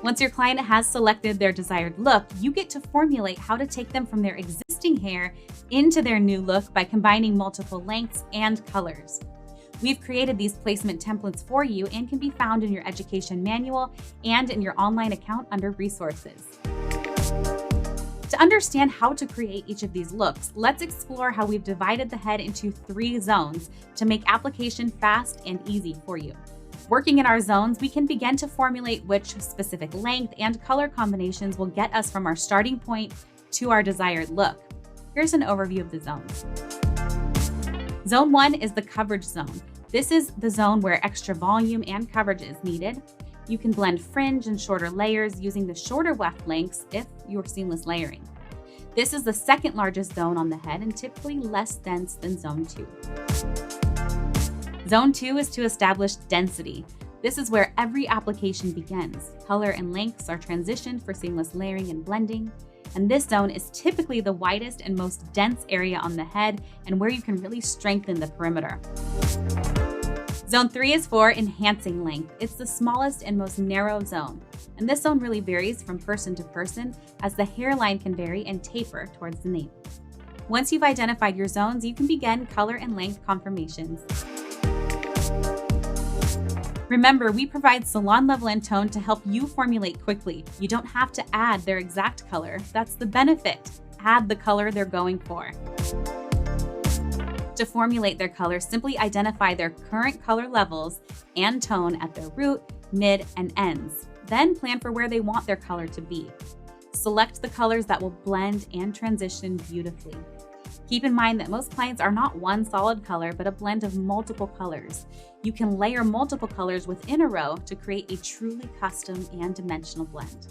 Once your client has selected their desired look, you get to formulate how to take them from their existing hair into their new look by combining multiple lengths and colors. We've created these placement templates for you and can be found in your education manual and in your online account under resources. To understand how to create each of these looks, let's explore how we've divided the head into 3 zones to make application fast and easy for you. Working in our zones, we can begin to formulate which specific length and color combinations will get us from our starting point to our desired look. Here's an overview of the zones. Zone 1 is the coverage zone. This is the zone where extra volume and coverage is needed. You can blend fringe and shorter layers using the shorter weft lengths if you're seamless layering. This is the second largest zone on the head and typically less dense than Zone 2. Zone 2 is to establish density. This is where every application begins. Color and lengths are transitioned for seamless layering and blending. And this zone is typically the widest and most dense area on the head and where you can really strengthen the perimeter. Zone 3 is for enhancing length. It's the smallest and most narrow zone. And this zone really varies from person to person as the hairline can vary and taper towards the nape. Once you've identified your zones, you can begin color and length confirmations. Remember, we provide salon level and tone to help you formulate quickly. You don't have to add their exact color. That's the benefit. Add the color they're going for. To formulate their color, simply identify their current color levels and tone at their root, mid, and ends. Then plan for where they want their color to be. Select the colors that will blend and transition beautifully. Keep in mind that most clients are not one solid color, but a blend of multiple colors. You can layer multiple colors within a row to create a truly custom and dimensional blend.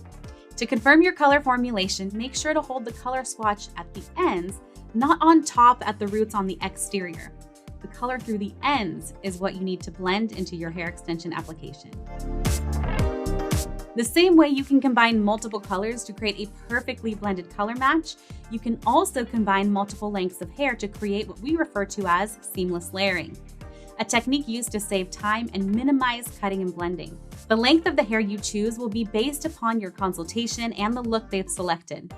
To confirm your color formulation, make sure to hold the color swatch at the ends, not on top at the roots on the exterior. The color through the ends is what you need to blend into your hair extension application. The same way you can combine multiple colors to create a perfectly blended color match, you can also combine multiple lengths of hair to create what we refer to as seamless layering, a technique used to save time and minimize cutting and blending. The length of the hair you choose will be based upon your consultation and the look they've selected.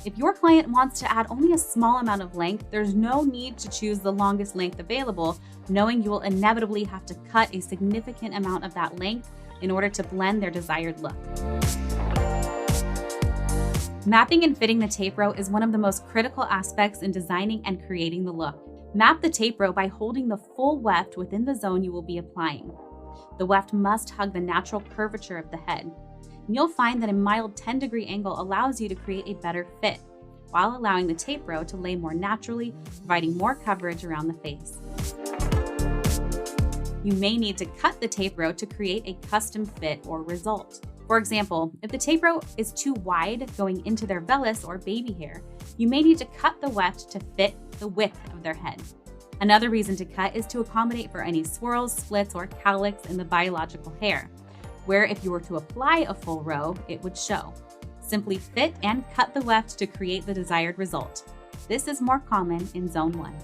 If your client wants to add only a small amount of length, there's no need to choose the longest length available, knowing you will inevitably have to cut a significant amount of that length in order to blend their desired look. Mapping and fitting the tape row is one of the most critical aspects in designing and creating the look. Map the tape row by holding the full weft within the zone you will be applying. The weft must hug the natural curvature of the head. And you'll find that a mild 10-degree angle allows you to create a better fit, while allowing the tape row to lay more naturally, providing more coverage around the face. You may need to cut the tape row to create a custom fit or result. For example, if the tape row is too wide going into their vellus or baby hair, you may need to cut the weft to fit the width of their head. Another reason to cut is to accommodate for any swirls, splits, or cowlicks in the biological hair, where if you were to apply a full row, it would show. Simply fit and cut the weft to create the desired result. This is more common in Zone 1.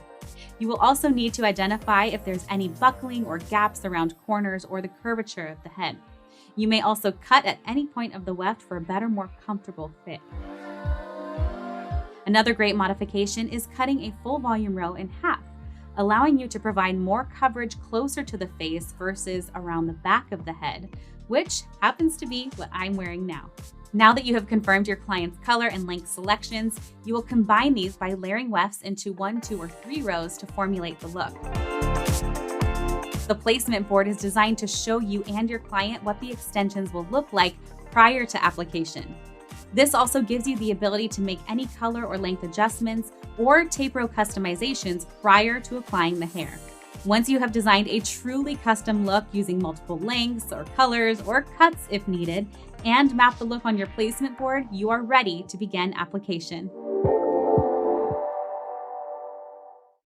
You will also need to identify if there's any buckling or gaps around corners or the curvature of the head. You may also cut at any point of the weft for a better, more comfortable fit. Another great modification is cutting a full volume row in half, allowing you to provide more coverage closer to the face versus around the back of the head, which happens to be what I'm wearing now. Now that you have confirmed your client's color and length selections, you will combine these by layering wefts into 1, 2, or 3 rows to formulate the look. The placement board is designed to show you and your client what the extensions will look like prior to application. This also gives you the ability to make any color or length adjustments or tape row customizations prior to applying the hair. Once you have designed a truly custom look using multiple lengths or colors or cuts if needed, and map the look on your placement board, you are ready to begin application.